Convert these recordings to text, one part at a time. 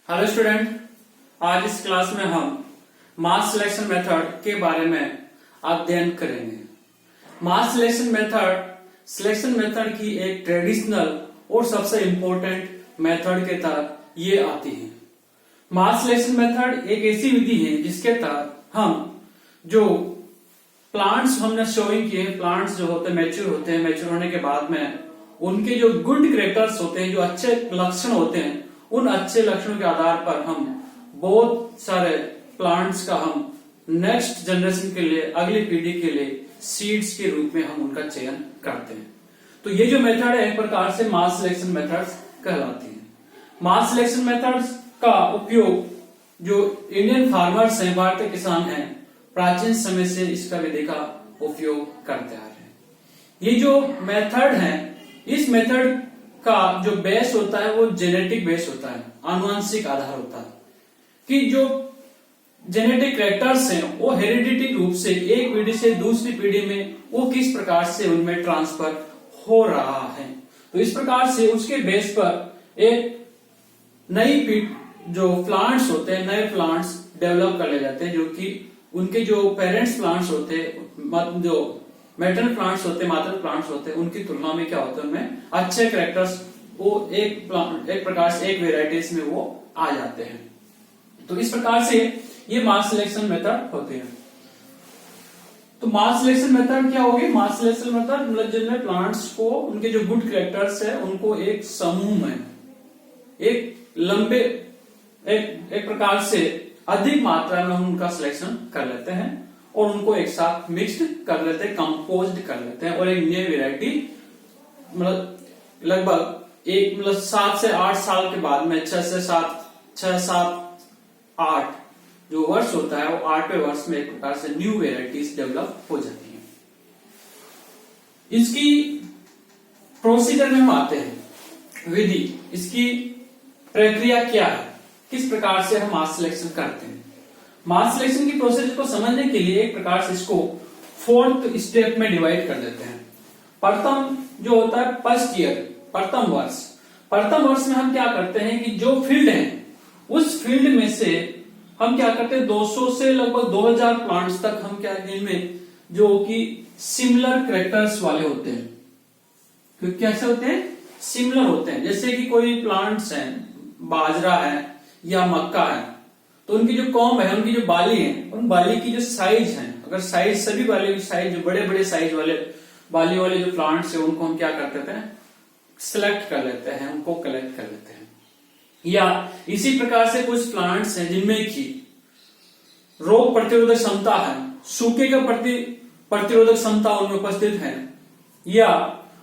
Hello student, आज इस class में हम मास सिलेक्शन मेथड के बारे में अध्ययन करेंगे। मास सिलेक्शन मेथड की एक ट्रेडिशनल और सबसे इम्पोर्टेंट मेथड के तहत ये आती है। मास सिलेक्शन मेथड एक ऐसी विधि है जिसके तहत हम जो प्लांट्स हमने शोइंग किए, प्लांट्स जो होते हैं मैच्योर होने के बाद में उनके जो गुड कैरेक्टर्स होते हैं, जो अच्छे लक्षण होते हैं, उन अच्छे लक्षणों के आधार पर हम बहुत सारे प्लांट्स का हम नेक्स्ट जनरेशन के लिए, अगली पीढ़ी के लिए सीड्स के रूप में हम उनका चयन करते हैं। तो ये जो मेथड है एक प्रकार से मास सिलेक्शन मेथड्स कहलाती है। मास सिलेक्शन मेथड्स का उपयोग जो इंडियन फार्मर्स हैं, भारतीय किसान हैं, प्राचीन समय से इसका विधि का उपयोग करते आ रहे हैं। ये जो मेथड है, इस मेथड का जो बेस होता है वो जेनेटिक बेस होता है, आनुवंशिक आधार होता है कि जो जेनेटिक कैरेक्टर्स हैं वो हेरिडिटी रूप से एक पीढ़ी से दूसरी पीढ़ी में वो किस प्रकार से उनमें ट्रांसफर हो रहा है। तो इस प्रकार से उसके बेस पर एक नई जो प्लांट्स होते हैं, नए प्लांट्स डेवलप कर ले जाते हैं, जो कि उनके जो पेरेंट्स प्लांट्स होते हैं, जो मेटल प्लांट्स होते हैं, मात्र प्लांट्स होते हैं, उनकी तुलना में क्या होता है, उनमें अच्छे कैरेक्टर्स वो एक प्रकार से एक वेराइटीज में वो आ जाते हैं। तो इस प्रकार से ये मास सिलेक्शन मेथड होते हैं। तो मास सिलेक्शन मेथड क्या होगी? मास सिलेक्शन मेथड मतलब जिनमें प्लांट्स को उनके जो गुड कैरेक्टर्स है उनको एक समूह में एक लंबे एक प्रकार से अधिक मात्रा में हम उनका सिलेक्शन कर लेते हैं और उनको एक साथ मिक्स्ड कर लेते हैं, कंपोज्ड कर लेते हैं और एक नई वेराइटी मतलब लगभग 7 से 8 साल के बाद में 6 से 8 जो वर्ष होता है वो 8वें वर्ष में एक प्रकार से न्यू वेराइटीज डेवलप हो जाती हैं। इसकी प्रोसीजर में हम आते हैं, विधि, इसकी प्रक्रिया क्या है, किस प्रकार से हम मास सिलेक्शन करते हैं। मास सिलेक्शन की प्रोसेस को समझने के लिए एक प्रकार से इसको 4th स्टेप में डिवाइड कर देते हैं। प्रथम जो होता है फर्स्ट ईयर, प्रथम वर्ष में हम क्या करते हैं कि जो फील्ड है उस फील्ड में से हम क्या करते हैं 200 से लगभग 2000 प्लांट्स तक हम क्या इनमें जो कि सिमिलर कैरेक्टर्स वाले होते हैं। क्योंकि कैसे होते हैं? सिमिलर होते हैं। जैसे कि कोई प्लांट्स हैं, बाजरा है या मक्का है, तो उनकी जो कॉम्ब है, उनकी जो बाली है, उन बाली की जो साइज है, अगर साइज सभी बाली की साइज जो बड़े बड़े साइज वाले बाली वाले जो प्लांट्स है उनको हम क्या करते हैं, सिलेक्ट कर लेते हैं, उनको कलेक्ट कर लेते हैं। या इसी प्रकार से कुछ प्लांट्स हैं जिनमें की रोग प्रतिरोधक क्षमता है, सूखे का प्रतिरोधक क्षमता उनमें उपस्थित है, या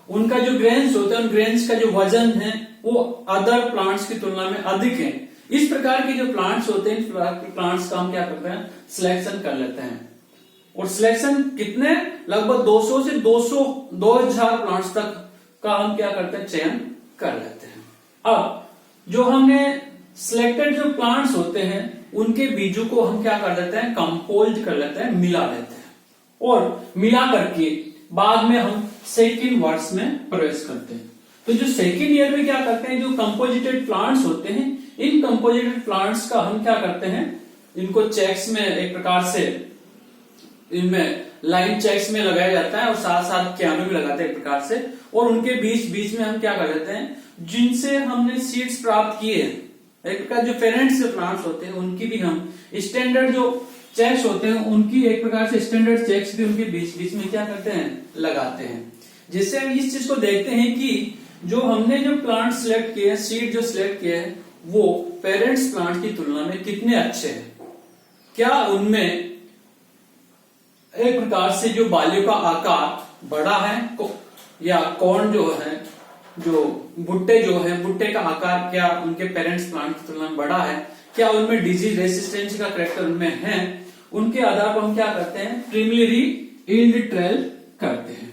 उनका जो ग्रेन्स होते हैं उन ग्रेन्स का जो वजन है वो अदर प्लांट्स की तुलना में अधिक है। इस प्रकार के जो प्लांट्स होते हैं, प्लांट्स का हम क्या करते हैं, सिलेक्शन कर लेते हैं। और सिलेक्शन कितने, लगभग 200 से 2000 प्लांट्स तक का हम क्या करते हैं, चयन कर लेते हैं। अब जो हमने सिलेक्टेड जो प्लांट्स होते हैं उनके बीजों को हम क्या कर देते हैं, कंपोज कर लेते हैं, मिला लेते हैं और मिला करके बाद में हम सेकेंड वर्ष में प्रवेश करते हैं। तो जो सेकेंड ईयर में क्या करते हैं, जो कंपोजिटेड प्लांट्स होते हैं, इन कंपोजिटेड प्लांट्स का हम क्या करते हैं, इनको चेक्स में एक प्रकार से इनमें लाइन चेक्स में लगाया जाता है और साथ साथ कैनो भी लगाते हैं एक प्रकार से, और उनके बीच में हम क्या कर देते हैं, जिनसे हमने सीड्स प्राप्त किए हैं, एक प्रकार जो पेरेंट्स प्लांट्स होते हैं उनकी भी हम स्टैंडर्ड जो चेक्स होते हैं, उनकी एक प्रकार से स्टैंडर्ड चेक्स भी उनके बीच में क्या करते हैं, लगाते हैं। जिससे हम इस चीज को देखते हैं कि जो हमने जो प्लांट सिलेक्ट किए, सीड जो सिलेक्ट किए हैं, वो पेरेंट्स प्लांट की तुलना में कितने अच्छे हैं, क्या उनमें एक प्रकार से जो बालियों का आकार बड़ा है, या कौन जो है, जो भुट्टे जो है, भुट्टे का आकार क्या उनके पेरेंट्स प्लांट की तुलना में बड़ा है, क्या उनमें डिजीज रेसिस्टेंस का कैरेक्टर उनमें है, उनके आधार पर हम क्या करते हैं, प्रीलिमिनरी यील्ड ट्रायल करते हैं।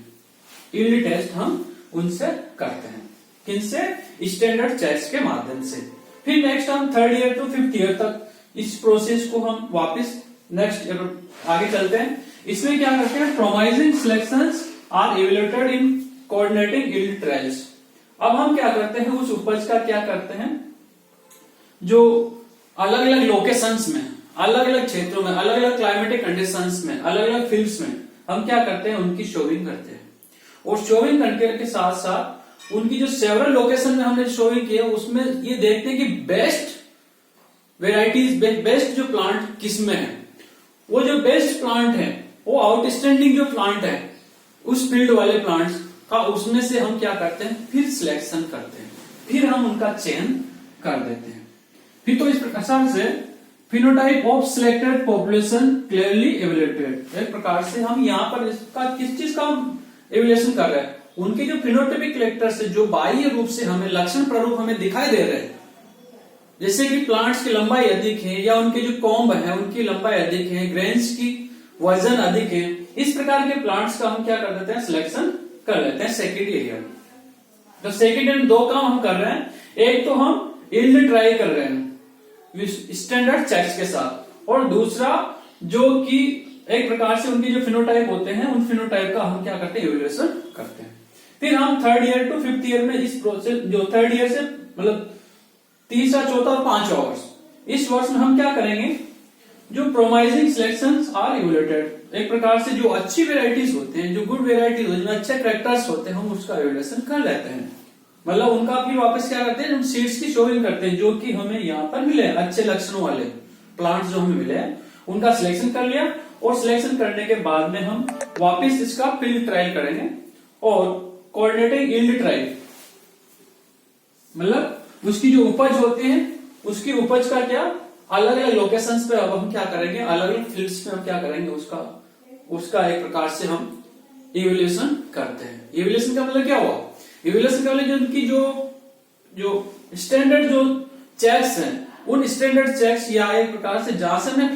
यील्ड टेस्ट हम उनसे करते हैं, किनसे, स्टैंडर्ड चेक्स के माध्यम से। फिर नेक्स्ट हम 3rd year to 5th year तक इस प्रोसेस को हम वापस नेक्स्ट आगे चलते हैं। इसमें क्या करते हैं, promising selections are evaluated in coordinating yield trials. अब हम क्या करते हैं, उस उपज का क्या करते हैं, जो अलग अलग लोकेशंस में, अलग अलग क्षेत्रों में, अलग अलग क्लाइमेटिक कंडीशंस में, अलग अलग फील्ड्स में हम क्या करते हैं, उनकी शोविंग करते हैं। और शोविंग करने के साथ साथ उनकी जो सेवरल लोकेशन में हमने शोविंग किया उसमें ये देखते हैं कि बेस्ट वेराइटीज, बेस्ट जो प्लांट किसमें है। वो जो बेस्ट प्लांट है, वो आउटस्टैंडिंग जो प्लांट है उस फील्ड वाले प्लांट्स का, उसमें से हम क्या करते हैं, फिर सिलेक्शन करते हैं, फिर हम उनका चयन कर देते हैं। फिर तो इस प्रकार से phenotype of selected population clearly evaluated, एक प्रकार से हम यहाँ पर इसका किस चीज का एवेल्युएशन कर रहे हैं, उनके जो फिनोटाइपिक कैरेक्टर्स है जो बाह्य रूप से हमें लक्षण प्रारूप हमें दिखाई दे रहे हैं, जैसे कि प्लांट्स की लंबाई अधिक है या उनके जो कॉम्ब है उनकी लंबाई अधिक है, ग्रेन्स की वजन अधिक है, इस प्रकार के प्लांट्स का हम क्या कर देते हैं, सिलेक्शन कर लेते हैं सेकेंड एरिया। तो सेकेंड एरिया में दो काम हम कर रहे हैं, एक तो हम यील्ड ट्राई कर रहे हैं स्टैंडर्ड चेक्स के साथ, और दूसरा जो कि एक प्रकार से उनके जो फिनोटाइप होते हैं उन फिनोटाइप का हम क्या करते हैं, इवैल्यूएशन करते हैं। फिर हम third year to fifth year में इस प्रोसेस, जो थर्ड ईयर से मतलब तीसरा, चौथा और पांचवा वर्ष, इस वर्ष में हम क्या करेंगे, जो प्रोमाइजिंग सिलेक्शंस आर इवैल्यूएटेड, एक प्रकार से जो अच्छी वेराइटीज होते हैं, जो गुड वेराइटीज होते हैं, जो अच्छे कैरेक्टर्स होते हैं, हम उसका इवैल्यूएशन कर लेते हैं। मतलब उनका फिर वापस क्या करते हैं, हम सीड्स की शोविंग करते हैं जो कि हमें यहाँ पर मिले, अच्छे लक्षणों वाले प्लांट्स जो हमें मिले उनका सिलेक्शन कर लिया, और सिलेक्शन करने के बाद में हम वापस इसका फील्ड ट्रायल करेंगे और कोऑर्डिनेटिंग यील्ड ट्रायल, मतलब उसकी जो उपज होती है उसकी उपज का क्या अलग अलग लोकेशंस पे अब हम क्या करेंगे, अलग अलग फील्ड्स पे हम क्या करेंगे, उसका एक प्रकार से हम इवैल्यूएशन करते हैं। इवैल्यूएशन का मतलब क्या हुआ, इवैल्यूएशन का मतलब उनकी जो स्टैंडर्ड जो चेक्स हैं, उन स्टैंडर्ड चेक्स या एक प्रकार से जहां से हमने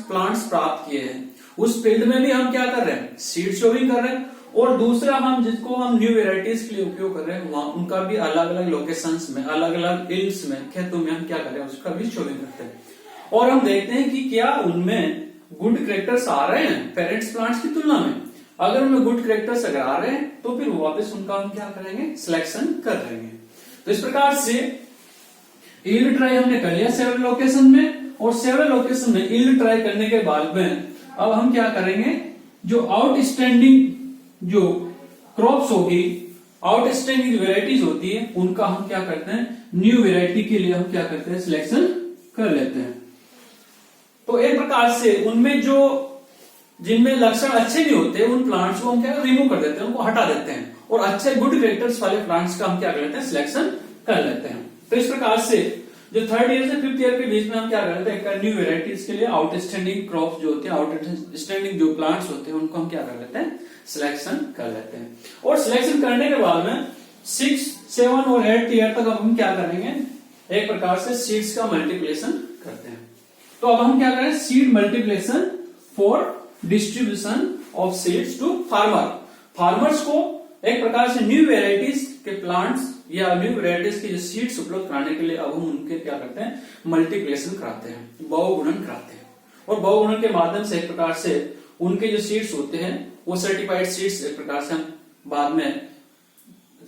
प्लांट्स प्राप्त किए हैं उस फील्ड में भी हम क्या कर रहे हैं, सीड शोविंग कर रहे हैं, और दूसरा हम जिसको हम न्यू वेराइटीज के लिए उपयोग कर रहे हैं वहां उनका भी अलग अलग लोकेशंस में, अलग अलग फील्ड्स में, खेतों में हम क्या कर रहे हैं, उसका भी शोविंग करते हैं। और हम देखते हैं कि क्या उनमें गुड कैरेक्टर्स आ रहे हैं पेरेंट्स प्लांट्स की तुलना में। अगर उनमें गुड कैरेक्टर्स अगर आ रहे हैं तो फिर वापस उनका हम क्या करेंगे, सिलेक्शन कर देंगे। तो इस प्रकार से यील्ड ट्राई हमने कर लिया सेवरल लोकेशन में, और सेवरल लोकेशन में यील्ड ट्राई करने के बाद में अब हम क्या करेंगे, जो आउटस्टैंडिंग जो क्रॉप्स होगी, आउटस्टैंडिंग वेराइटीज होती है, उनका हम क्या करते हैं, न्यू वेराइटी के लिए हम क्या करते हैं, सिलेक्शन कर लेते हैं। तो एक प्रकार से उनमें जो जिनमें लक्षण अच्छे नहीं होते उन प्लांट्स को हम क्या रिमूव कर देते हैं, उनको हटा देते हैं, और अच्छे गुड कैरेक्टर्स वाले प्लांट्स का हम क्या कर लेते हैं, सिलेक्शन कर लेते हैं। तो इस प्रकार से जो थर्ड ईयर से फिफ्थ ईयर के बीच में हम क्या करते हैं, न्यू वेराइटीज के लिए आउटस्टैंडिंग क्रॉप जो होते हैं, आउटस्टैंडिंग जो प्लांट्स होते हैं उनको हम क्या कर लेते हैं, सिलेक्शन कर लेते हैं। और सिलेक्शन करने के बाद में 6, 7 और 8 ईयर तक अब हम क्या करेंगे, एक प्रकार से सीड्स का मल्टीप्लिकेशन करते हैं। तो अब हम क्या करें, seed multiplication for distribution of seeds to farmers को एक प्रकार से न्यू वेराइटीज के प्लांट्स या न्यू वेराइटीज की जो सीड्स उपलब्ध कराने के लिए अब हम उनके क्या करते हैं, मल्टीप्लिकेशन कराते हैं, बहुगुणन कराते हैं। और बहुगुणन के माध्यम से एक प्रकार से उनके जो सीड्स होते हैं वो सर्टिफाइड सीड्स एक प्रकार से हम बाद में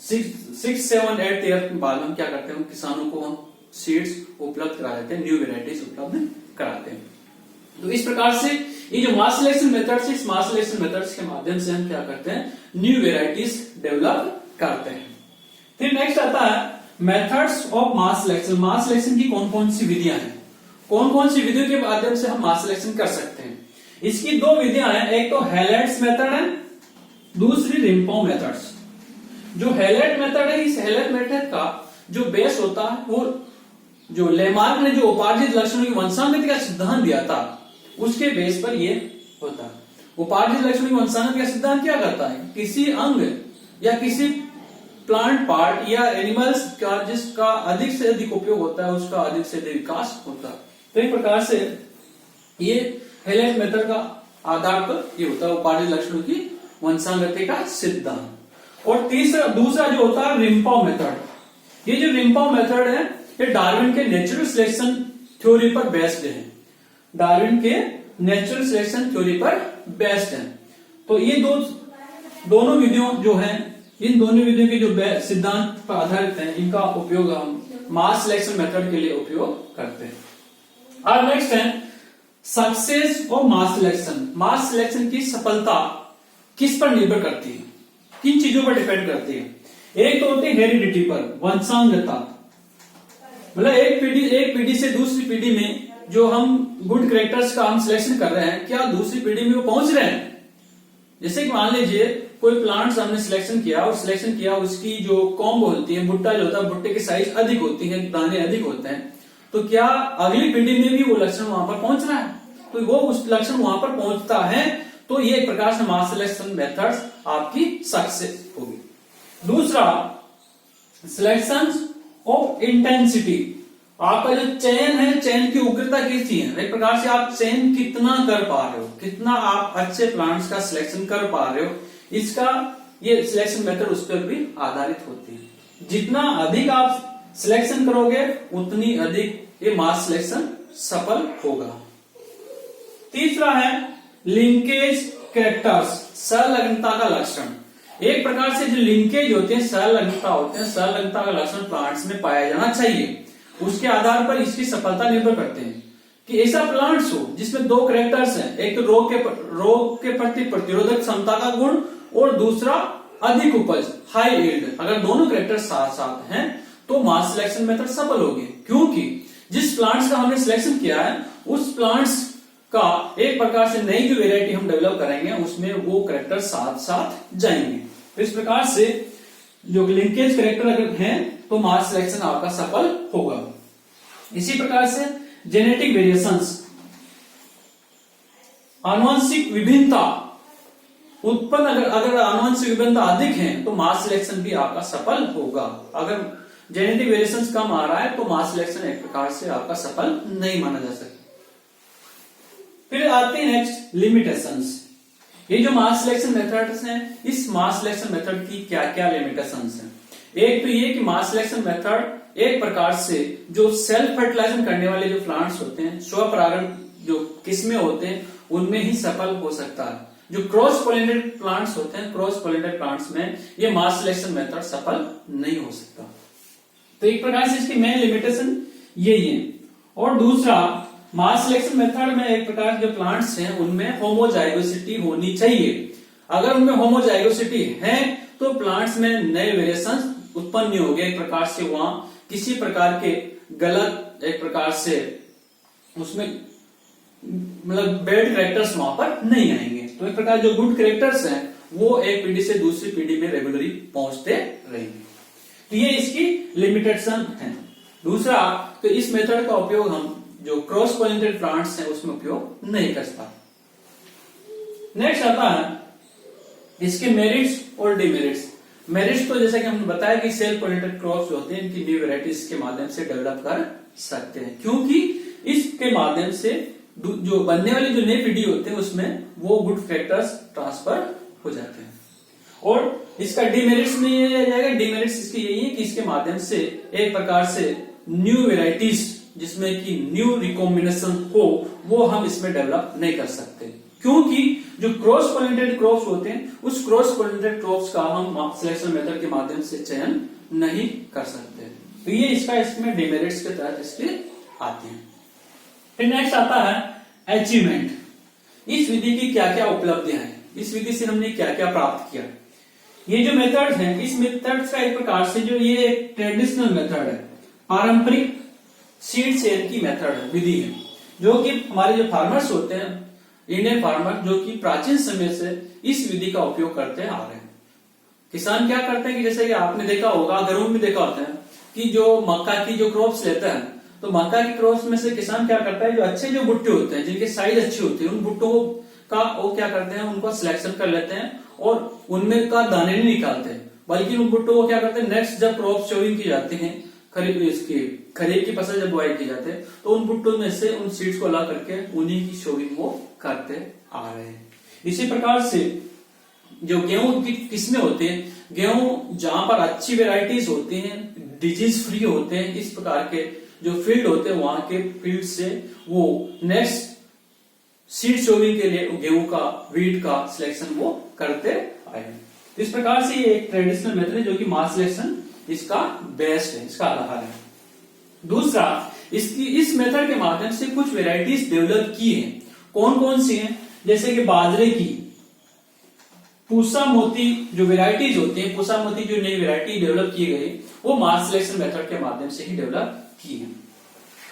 6, 7, 8 ईयर के बाद हम क्या करते हैं, किसानों को हम सीड्स उपलब्ध करा देते हैं, न्यू वेराइटीज उपलब्ध कराते हैं। तो इस प्रकार से ये जो मास सिलेक्शन मेथड्स है, इस मास सिलेक्शन मेथड्स के माध्यम से हम क्या करते हैं, न्यू वेराइटीज डेवलप करते हैं। फिर नेक्स्ट आता है methods of mass selection. Mass selection की कौन कौन सी विधियां हैं, कौन कौन सी विधियों के माध्यम से हम मास सिलेक्शन कर सकते हैं। इसकी दो विधियां हैं, एक तो हेलेट्स मेथड है, दूसरी रिम्पो मेथड्स। जो हेलेट मेथड है, इस हेलेट मेथड का जो बेस होता है वो जो लेमार्क ने जो उपार्जित लक्षणों की वंशागति का सिद्धांत दिया था उसके बेस पर ये होता है। उपार्जित लक्षणों की वंशागति का सिद्धांत क्या करता है, किसी अंग या किसी प्लांट पार्ट या एनिमल्स का जिसका अधिक से अधिक उपयोग होता है उसका अधिक से अधिक विकास होता है। तो एक प्रकार से ये हेलेट मेथड का आधार पर ये होता है उपार्जित लक्षणों की वंशागति का सिद्धांत। और दूसरा जो होता है रिम्पो मेथड। ये जो रिम्पो मेथड है ये डार्विन के नेचुरल सिलेक्शन थ्योरी पर बेस्ड है, डार्विन के नेचुरल सिलेक्शन थ्योरी पर बेस्ड है। तो ये दोनों विधियों जो हैं, इन दोनों विधियों के जो सिद्धांत पर आधारित हैं, इनका उपयोग हम मास सिलेक्शन मेथड के लिए उपयोग करते हैं। और नेक्स्ट है success of mass selection. Mass selection की सफलता किस पर निर्भर करती है, किन चीजों पर डिपेंड करती है। एक तो होती है हेरिडिटी पर, वंशांगता, मतलब एक पीढ़ी से दूसरी पीढ़ी में जो हम गुड कैरेक्टर्स का हम सिलेक्शन कर रहे हैं, क्या दूसरी पीढ़ी में वो पहुंच रहे हैं। जैसे कि मान लीजिए कोई प्लांट्स हमने सिलेक्शन किया और सिलेक्शन किया, उसकी जो कॉम्ब होती है, भुट्टा जो होता है, भुट्टे की साइज अधिक होती है, दाने अधिक होते हैं, तो क्या अगली पीढ़ी में भी वो लक्षण वहां पर पहुंच रहा है, तो वो उस लक्षण वहां पर पहुंचता है, तो ये एक प्रकार से मास सिलेक्शन मेथड्स आपकी सक्सेस होगी। दूसरा सिलेक्शन ऑफ इंटेंसिटी, आपका जो चयन है, चयन की उग्रता कैसी है, एक प्रकार से आप चयन कितना कर पा रहे हो, कितना आप अच्छे प्लांट्स का सिलेक्शन कर पा रहे हो, इसका ये सिलेक्शन मेथड उस पर भी आधारित होती है। जितना अधिक आप सिलेक्शन करोगे उतनी अधिक ये मास सिलेक्शन सफल होगा। तीसरा है लिंकेज कैरेक्टर्स, संलग्नता का लक्षण। एक प्रकार से जो लिंकेज होते हैं, संलग्नता होते हैं, संलग्नता का लक्षण प्लांट्स में पाया जाना चाहिए। उसके आधार पर इसकी सफलता निर्भर करते हैं कि ऐसा प्लांट्स हो जिसमें दो कैरेक्टर्स हैं, एक तो रोग के प्रति प्रतिरोधक क्षमता का गुण और दूसरा अधिक उपज, हाई यील्ड। अगर दोनों कैरेक्टर साथ साथ हैं तो मास सिलेक्शन मेथड सफल होगी, क्योंकि जिस प्लांट्स का हमने सिलेक्शन किया है उस प्लांट्स का एक प्रकार से नई जो वेरायटी हम डेवलप करेंगे उसमें वो कैरेक्टर साथ साथ जाएंगे। तो इस प्रकार से जो लिंकेज कैरेक्टर अगर हैं तो मास सिलेक्शन आपका सफल होगा। इसी प्रकार से जेनेटिक वेरिएशंस, आनुवंशिक विभिन्नता उत्पन्न, अगर आनुवंशिक विभिन्नता अधिक है तो मास सिलेक्शन भी आपका सफल होगा। अगर जेनेटिक वेरिएशंस कम आ रहा है तो मास सिलेक्शन एक प्रकार से आपका सफल नहीं माना जा सकता। फिर आते हैं नेक्स्ट लिमिटेशंस। ये जो मास सिलेक्शन मेथड्स हैं, इस मास सिलेक्शन मेथड की क्या क्या लिमिटेशंस हैं। एक तो ये कि मास सिलेक्शन मेथड एक प्रकार से जो सेल्फ फर्टिलाइजेशन करने वाले जो प्लांट्स होते हैं, स्वपरागण जो किस्में होते हैं, उनमें ही सफल हो सकता है। जो क्रॉस पोलिनेटेड प्लांट्स होते हैं, क्रॉस पोलिनेटेड प्लांट्स में ये मास सिलेक्शन मेथड सफल नहीं हो सकता। तो एक प्रकार से इसकी मेन लिमिटेशन यही है। और दूसरा, मास सिलेक्शन मेथड में एक प्रकार के जो प्लांट्स हैं उनमें होमोजाइगोसिटी होनी चाहिए। अगर उनमें होमोजाइगोसिटी है तो प्लांट्स में नए वेरिएशन उत्पन्न नहीं होंगे, एक प्रकार से वहां किसी प्रकार के गलत एक प्रकार से उसमें मतलब बैड कैरेक्टर्स वहां पर नहीं आएंगे। तो एक प्रकार जो गुड कैरेक्टर्स हैं वो एक पीढ़ी से दूसरी पीढ़ी में रेगुलरली पहुंचते रहेंगे। तो ये इसकी लिमिटेशन है। दूसरा, तो इस मेथड का उपयोग हम जो क्रॉस पोलिनेटेड प्लांट्स हैं उसमें उपयोग नहीं कर सकते। नेक्स्ट आता है इसके मेरिट्स और डिमेरिट्स। मेरिट्स तो जैसा कि हमने बताया कि सेल्फ पोलिनेटेड क्रॉप्स होते हैं, इनकी न्यू वेराइटीज के माध्यम से डेवलप कर सकते हैं, क्योंकि इसके माध्यम से जो बनने वाली जो नई पीढ़ी होते हैं उसमें वो गुड फैक्टर्स ट्रांसफर हो जाते हैं। और इसका डिमेरिट्स में ये आ जाएगा, डिमेरिट्स इसके यही है कि इसके माध्यम से एक प्रकार से न्यू वेराइटीज जिसमें कि न्यू रिकॉम्बिनेशन हो वो हम इसमें डेवलप नहीं कर सकते, क्योंकि जो क्रॉस पोलिनेटेड क्रॉप्स होते हैं उस क्रॉस पोलिनेटेड क्रॉप्स का हम सिलेक्शन मेथड के माध्यम से चयन नहीं कर सकते। तो ये इसमें डिमेरिट्स के तहत इसके आते हैं। फिर नेक्स्ट आता है अचीवमेंट। इस विधि की क्या क्या उपलब्धियां हैं, इस विधि से हमने क्या क्या प्राप्त किया। ये जो मेथड्स हैं, इस मेथड्स का एक प्रकार से जो ये एक ट्रेडिशनल मेथड है, पारंपरिक सीड सेल की मेथड है, विधि है, जो कि हमारे जो फार्मर्स होते हैं, इंडियन फार्मर, जो कि प्राचीन समय से इस विधि का उपयोग करते आ रहे हैं। किसान क्या करते हैं कि जैसे कि आपने देखा होगा, घरों में देखा होता है कि जो मक्का की जो क्रॉप्स लेता है, तो मक्का की क्रॉप्स में से किसान क्या करता है, जो अच्छे जो भुट्टे होते हैं, जिनके साइज अच्छी होती है, उन भुट्टों का वो क्या करते हैं, उनको सिलेक्शन कर लेते हैं और उनमें का दाने नहीं निकालते, बल्कि उन भुट्टों को क्या करते हैं, नेक्स्ट जब क्रॉप शोविंग की जाती है, खरीफ की फसल जब बुआई की जाती है, तो उन भुट्टों में से उन सीड्स को ला करके उन्हीं की शोविंग वो करते आ रहे हैं। इसी प्रकार से जो गेहूं की किस्में होते हैं, गेहूं जहां पर अच्छी वेराइटीज होती हैं, डिजीज फ्री होते हैं, इस प्रकार के जो फील्ड होते हैं वहां के फील्ड से वो नेक्स्ट सीड शोविंग के लिए गेहूं का, वीट का सिलेक्शन वो करते आए। इस प्रकार से ये एक ट्रेडिशनल मेथड है जो कि मास सिलेक्शन इसका बेस्ट है, इसका आधार है। दूसरा, इस मेथड के माध्यम से कुछ वेराइटीज डेवलप की हैं। कौन कौन सी हैं? जैसे कि बाजरे की पूसा मोती जो वेराइटीज होती हैं, पूसा मोती जो नई वेराइटी डेवलप की गई, वो मास सिलेक्शन मेथड के माध्यम से ही डेवलप की है।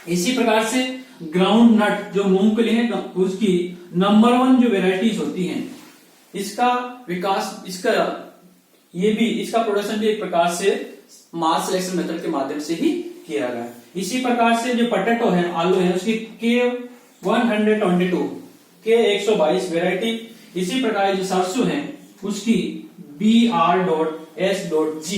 इसी प्रकार से ग्राउंड नट जो मूंगफली है, उसकी नंबर 1 जो वेराइटीज होती हैं, इसका विकास, इसका प्रोडक्शन भी एक प्रकार से मास सिलेक्शन मेथड के माध्यम से ही किया गया। इसी प्रकार से जो पोटैटो है, आलू है, उसकी K122 वेराइटी। इसी प्रकार जो सरसों है उसकी BR.S.G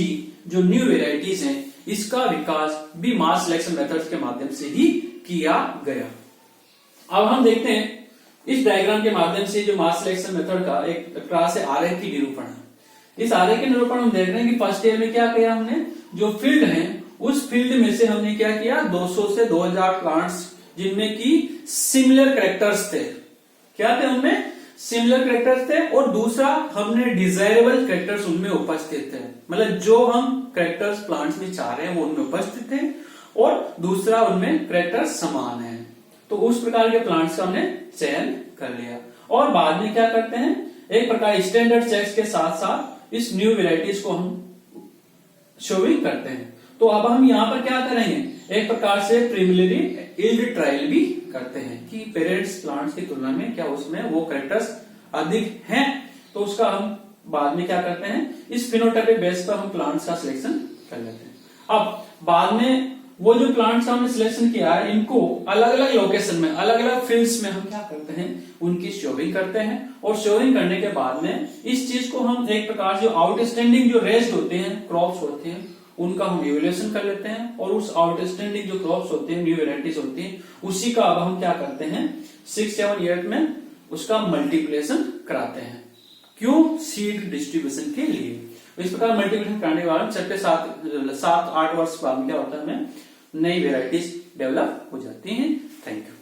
जो न्यू वेराइटीज हैं, इसका विकास भी मास सिलेक्शन मेथड के माध्यम से ही किया गया। अब हम देखते हैं इस डायग्राम के माध्यम से जो मास सिलेक्शन मेथड का एक प्रकार से आरेख की निरूपण है। इस आरेख के निरूपण हम देख रहे हैं कि फर्स्ट ईयर में क्या किया हमने, जो फील्ड है उस फील्ड में से हमने क्या किया, 200 से 2000 प्लांट्स जिनमें की सिमिलर कैरेक्टर्स थे। क्या थे उनमें? सिमिलर कैरेक्टर्स थे। और दूसरा, हमने डिजायरेबल कैरेक्टर्स उनमें उपस्थित थे, मतलब जो हम कैरेक्टर्स प्लांट्स में चाह रहे हैं वो उनमें उपस्थित थे, और दूसरा उनमें कैरेक्टर्स समान है। तो उस प्रकार के प्लांट्स का हमने चयन कर लिया। और बाद में क्या करते हैं, एक प्रकार स्टैंडर्ड चेक्स के साथ साथ इस न्यू वेराइटीज को हम शोविंग करते हैं। तो अब हम यहाँ पर क्या करेंगे, एक प्रकार से प्रीलिमिनरी यील्ड ट्रायल भी करते हैं कि पेरेंट्स प्लांट्स की तुलना में क्या उसमें वो कैरेक्टर्स अधिक हैं। तो उसका हम बाद में क्या करते हैं, इस फिनोटाइपिक बेस पर हम प्लांट्स का सिलेक्शन कर लेते हैं। अब बाद में वो जो प्लांट्स हमने सिलेक्शन किया है, इनको अलग अलग लोकेशन में, अलग अलग फील्ड्स में हम क्या करते हैं, उनकी शोविंग करते हैं। और शोविंग करने के बाद में इस चीज को हम एक प्रकार जो आउटस्टैंडिंग जो रेस्ट होते हैं, क्रॉप्स होते हैं, उनका हम इवेल्युएशन कर लेते हैं। और उस आउटस्टैंडिंग जो क्रॉप्स होते हैं, न्यू वेराइटीज होती हैं, उसी का अब हम क्या करते हैं, 6-7 ईयर में उसका मल्टीप्लिकेशन कराते हैं। क्यों? सीड डिस्ट्रीब्यूशन के लिए। इस प्रकार मल्टीप्लिकेशन कराने के बाद 7-8 वर्ष बाद क्या होता है, हमें नई वेराइटीज डेवलप हो जाती हैं। Thank you.